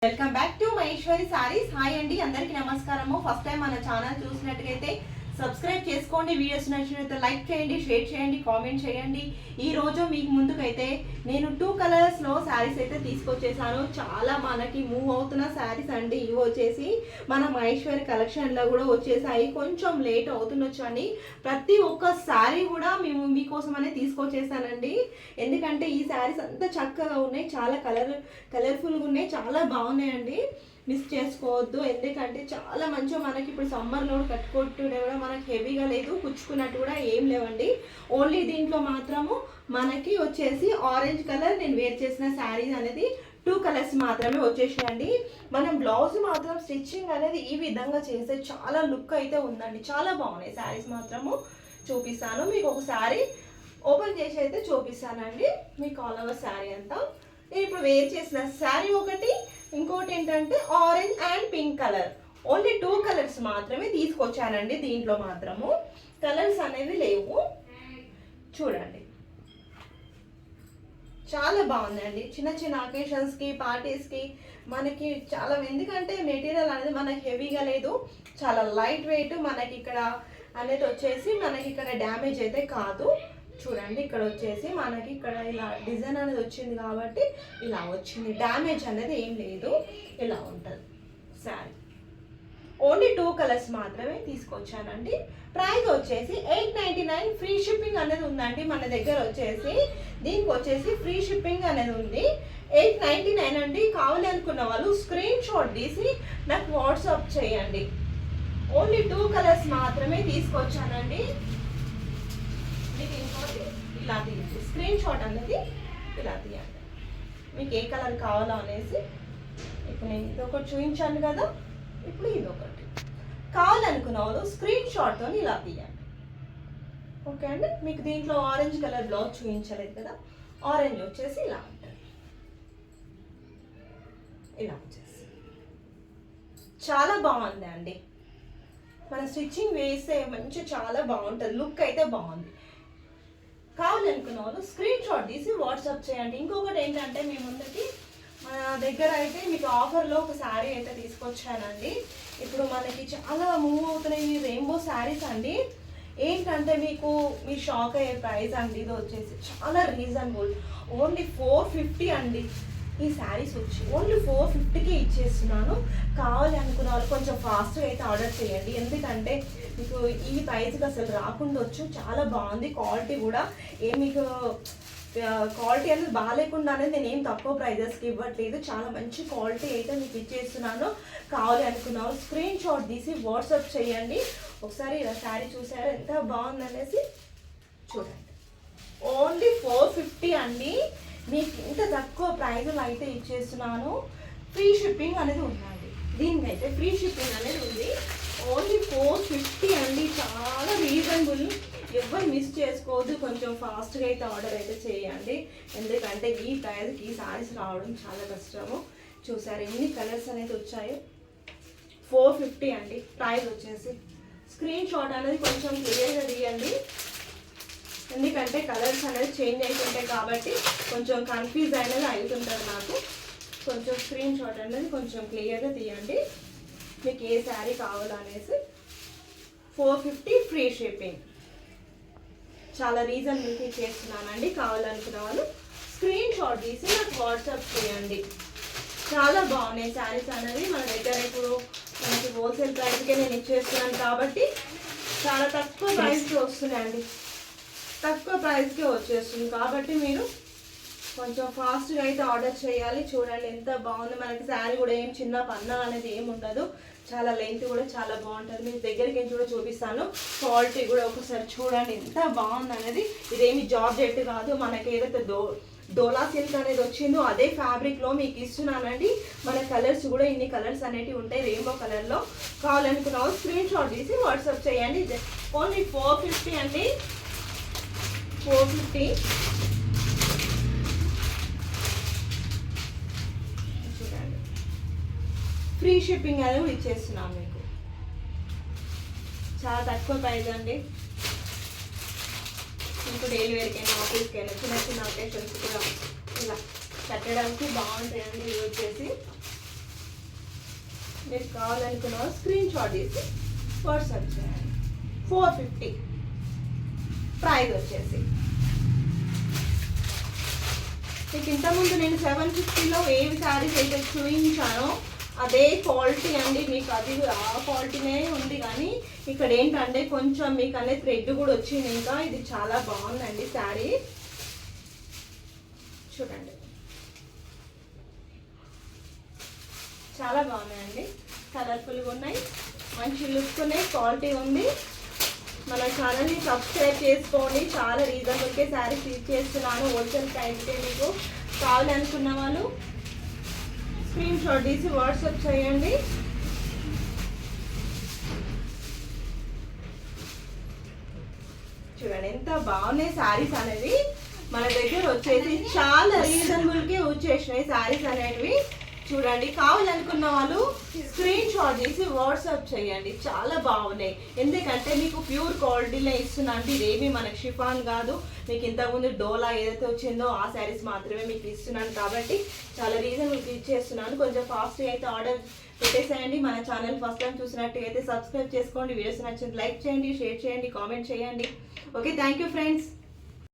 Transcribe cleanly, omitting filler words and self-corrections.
Welcome back to Maheshwari saris. Hi అండి, అందరికీ నమస్కారము. ఫస్ట్ టైం మన ఛానల్ చూసినట్టుగైతే సబ్స్క్రైబ్ చేసుకోండి. వీడియోస్ నచ్చినట్లయితే లైక్ చేయండి, షేర్ చేయండి, కామెంట్ చేయండి. ఈ రోజు మీకు ముందుకైతే నేను 2 కలర్స్లో శారీస్ అయితే తీసుకొచ్చేసాను. చాలా మనకి మూవ్ అవుతున్న శారీస్ అండి. ఇవి వచ్చేసి మన మహేశ్వరి కలెక్షన్లో కూడా వచ్చేసాయి. కొంచెం లేట్ అవుతుండొచ్చు అండి. ప్రతి ఒక్క శారీ కూడా మేము మీకోసమనే తీసుకొచ్చేసానండి. ఎందుకంటే ఈ శారీస్ అంతా చక్కగా ఉన్నాయి, చాలా కలర్ఫుల్గా ఉన్నాయి, చాలా బాగున్నాయండి. మిస్ చేసుకోవద్దు. ఎందుకంటే చాలా మంచిగా మనకి ఇప్పుడు సమ్మర్లో కట్టుకుంటుండే కూడా మనకి హెవీగా లేదు, కుచ్చుకున్నట్టు కూడా ఏం లేవండి. ఓన్లీ దీంట్లో మాత్రము మనకి వచ్చేసి ఆరెంజ్ కలర్ నేను వేర్ చేసిన శారీస్ అనేది 2 కలర్స్ మాత్రమే వచ్చేసాయండి. మనం బ్లౌజ్ మాత్రం స్టిచ్చింగ్ అనేది ఈ విధంగా చేస్తే చాలా లుక్ అయితే ఉందండి. చాలా బాగున్నాయి శారీస్ మాత్రము. చూపిస్తాను మీకు ఒక శారీ ఓపెన్ చేసి అయితే చూపిస్తానండి. మీకు ఆల్ ఓవర్ శారీ అంతా నేను ఇప్పుడు వేర్ చేసిన శారీ ఒకటి, ఇంకోటి ఏంటంటే orange and pink colour. Only 2 colours మాత్రమే తీసుకొచ్చానండి. దీంట్లో మాత్రము కలర్స్ అనేవి లేవు. చూడండి, చాలా బాగుందండి. చిన్న చిన్న అకేషన్స్కి, పార్టీస్కి మనకి చాలా, ఎందుకంటే మెటీరియల్ అనేది మనకి హెవీగా లేదు, చాలా లైట్ వెయిట్. మనకి ఇక్కడ అనేది వచ్చేసి మనకి ఇక్కడ డ్యామేజ్ అయితే కాదు. చూడండి, ఇక్కడ వచ్చేసి మనకి ఇక్కడ ఇలా డిజైన్ అనేది వచ్చింది కాబట్టి ఇలా వచ్చింది, డ్యామేజ్ అనేది ఏం లేదు. ఇలా ఉంటుంది శారీ. ఓన్లీ 2 కలర్స్ మాత్రమే తీసుకొచ్చానండి. ప్రైస్ వచ్చేసి 899. ఫ్రీ షిప్పింగ్ అనేది ఉందండి మన దగ్గర. వచ్చేసి దీనికి వచ్చేసి ఫ్రీ షిప్పింగ్ అనేది ఉంది. 899 అండి. కావాలి అనుకున్న వాళ్ళు స్క్రీన్ షాట్ తీసి నాకు వాట్సాప్ చేయండి. ఓన్లీ 2 కలర్స్ మాత్రమే తీసుకొచ్చానండి. మీకు ఇంకోటి ఇలా తీయండి, స్క్రీన్ షాట్ అనేది ఇలా తీయండి. మీకు ఏ కలర్ కావాలో అనేసి ఇప్పుడు నేను ఇదొకటి చూపించాను కదా, ఇప్పుడు ఇదొకటి కావాలనుకున్న వాళ్ళు స్క్రీన్ షాట్తో ఇలా తీయండి. ఓకే అండి. మీకు దీంట్లో ఆరెంజ్ కలర్ బ్లౌజ్ చూపించలేదు కదా, ఆరెంజ్ వచ్చేసి ఇలా ఉంటుంది. ఇలా వచ్చేసి చాలా బాగుంది అండి. మన స్టిచ్చింగ్ వేస్తే మంచి చాలా బాగుంటుంది, లుక్ అయితే బాగుంది. కావాలనుకున్న వాళ్ళు స్క్రీన్ షాట్ తీసి వాట్సాప్ చేయండి. ఇంకొకటి ఏంటంటే మీ ముందుకి మన దగ్గర అయితే మీకు ఆఫర్లో ఒక శారీ అయితే తీసుకొచ్చానండి. ఇప్పుడు మనకి చాలా మూవ్ అవుతున్నాయి రెయిన్బో శారీస్ అండి. ఏంటంటే మీరు షాక్ అయ్యే ప్రైస్ అండి. ఇది వచ్చేసి చాలా రీజనబుల్, ఓన్లీ 450 అండి. ఈ శారీస్ వచ్చి ఓన్లీ 450కే ఇచ్చేస్తున్నాను. కావాలి అనుకున్న వాళ్ళు కొంచెం ఫాస్ట్గా అయితే ఆర్డర్ చేయండి. ఎందుకంటే మీకు ఈ ప్రైస్కి అసలు రాకుండా వచ్చు. చాలా బాగుంది క్వాలిటీ కూడా. మీకు క్వాలిటీ అనేది బాగాలేకుండా అనేది నేను ఏం తక్కువ ప్రైజెస్కి ఇవ్వట్లేదు. చాలా మంచి క్వాలిటీ అయితే మీకు ఇచ్చేస్తున్నాను. కావాలి అనుకున్న వాళ్ళు స్క్రీన్ షాట్ తీసి వాట్సాప్ చేయండి. ఒకసారి ఇలా శారీ చూసారా ఎంత బాగుందనేసి. చూడండి, ఓన్లీ 450 అండి. మీకు ఇంత తక్కువ ప్రైజ్లో అయితే ఇచ్చేస్తున్నాను. ఫ్రీ షిప్పింగ్ అనేది ఉందండి. దీనికైతే ఫ్రీ షిప్పింగ్ అనేది ఉంది. ఓన్లీ 450 అండి. చాలా రీజనబుల్. ఎవరు మిస్ చేసుకోవద్దు. కొంచెం ఫాస్ట్గా అయితే ఆర్డర్ అయితే చేయండి. ఎందుకంటే ఈ ప్రైజ్కి ఈ శారీస్ రావడం చాలా కష్టము. చూసారు ఎన్ని కలర్స్ అనేది వచ్చాయో. 450 అండి ప్రైస్ వచ్చేసి. స్క్రీన్ షాట్ అనేది కొంచెం క్లియర్గా తీయండి. ఎందుకంటే కలర్స్ అనేది చేంజ్ అవుతుంటాయి కాబట్టి కొంచెం కన్ఫ్యూజ్ అనేది అవుతుంటుంది నాకు. కొంచెం స్క్రీన్ షాట్ అనేది కొంచెం క్లియర్గా తీయండి. మీకు ఏ శారీ కావాలనేసి. 450 free shipping. చాలా రీజనబుల్గా చేస్తున్నానండి. కావాలనుకున్న వాళ్ళు స్క్రీన్ షాట్ తీసి నాకు వాట్సాప్ చేయండి. చాలా బాగున్నాయి శారీస్ అనేది మన దగ్గర. ఇప్పుడు మనకి హోల్సేల్ ప్రైస్కే నేను ఇచ్చేస్తున్నాను కాబట్టి చాలా తక్కువ ప్రైస్కి వస్తున్నాయండి. తక్కువ ప్రైస్కే వచ్చేస్తుంది కాబట్టి మీరు కొంచెం ఫాస్ట్గా అయితే ఆర్డర్ చేయాలి. చూడండి ఎంత బాగుంది. మనకి శారీ కూడా ఏం చిన్న పన్నా అనేది ఏమి ఉండదు. చాలా లెంత్ కూడా చాలా బాగుంటుంది. మీకు దగ్గరికి కూడా చూపిస్తాను. క్వాలిటీ కూడా ఒకసారి చూడండి ఎంత బాగుంది అనేది. ఇదేమి జార్జెట్ కాదు, మనకి ఏదైతే డోలా సిల్క్ అనేది వచ్చిందో అదే ఫ్యాబ్రిక్లో మీకు ఇస్తున్నానండి. మన కలర్స్ కూడా ఇన్ని కలర్స్ అనేవి ఉంటాయి రెయిన్బో కలర్లో. కావాలనుకున్న స్క్రీన్ షాట్ తీసి వాట్సాప్ చేయండి. ఓన్లీ 450 అండి. 450. చూడండి, ఫ్రీ షిప్పింగ్ అనేది కూడా ఇచ్చేస్తున్నాం మీకు. చాలా తక్కువ ప్రైస్ అండి. మీకు డైలీ వేర్కైనా, ఆఫీస్కైనా, చిన్న చిన్న అకేషన్స్ కూడా ఇలా కట్టడానికి బాగుంటాయండి. ఇవి వచ్చేసి మీరు కావాలనుకున్న వాళ్ళు స్క్రీన్ షాట్ తీసి వాట్సాప్ చేయండి. 450 ప్రైస్ వచ్చేసి. మీకు ఇంతకుముందు నేను 750లో ఏవి శారీస్ అయితే చూపించానో అదే క్వాలిటీ అండి. మీకు అది ఆ క్వాలిటీనే ఉంది, కానీ ఇక్కడ ఏంటంటే కొంచెం మీకు అనే థ్రెడ్ కూడా వచ్చింది. ఇంకా ఇది చాలా బాగుందండి శారీ, చూడండి చాలా బాగున్నాయండి. కలర్ఫుల్గా ఉన్నాయి, మంచి లుక్ ఉన్నాయి, క్వాలిటీ ఉంది. మన ఛానల్ని సబ్స్క్రైబ్ చేసుకోండి. చాలా రీజనబుల్కే శారీస్ ఇచ్చేస్తున్నాను హోల్సేల్ ప్రైస్కే. మీకు కావాలనుకున్న వాళ్ళు స్క్రీన్ షాట్ తీసి వాట్సాప్ చేయండి. చూడండి ఎంత బాగున్నాయి శారీస్ అనేవి. మన దగ్గర వచ్చేసి చాలా రీజనబుల్కే వచ్చేసినాయి శారీస్ అనేవి. చూడండి, కావాలనుకున్న వాళ్ళు స్క్రీన్ షాట్ తీసి వాట్సాప్ చేయండి. చాలా బాగున్నాయి, ఎందుకంటే మీకు ప్యూర్ క్వాలిటీలో ఇస్తున్నా అంటే ఇదేమి మనకు షిఫాన్ కాదు. మీకు ఇంతకుముందు డోలా ఏదైతే వచ్చిందో ఆ శారీస్ మాత్రమే మీకు ఇస్తున్నాను కాబట్టి చాలా రీజనబుల్గా ఇచ్చేస్తున్నాను. కొంచెం ఫాస్ట్గా అయితే ఆర్డర్ పెట్టేసేయండి. మన ఛానల్ ఫస్ట్ టైం చూసినట్టు అయితే సబ్స్క్రైబ్ చేసుకోండి. వీడియోస్ నచ్చింది లైక్ చేయండి, షేర్ చేయండి, కామెంట్ చేయండి. Okay, thank you friends.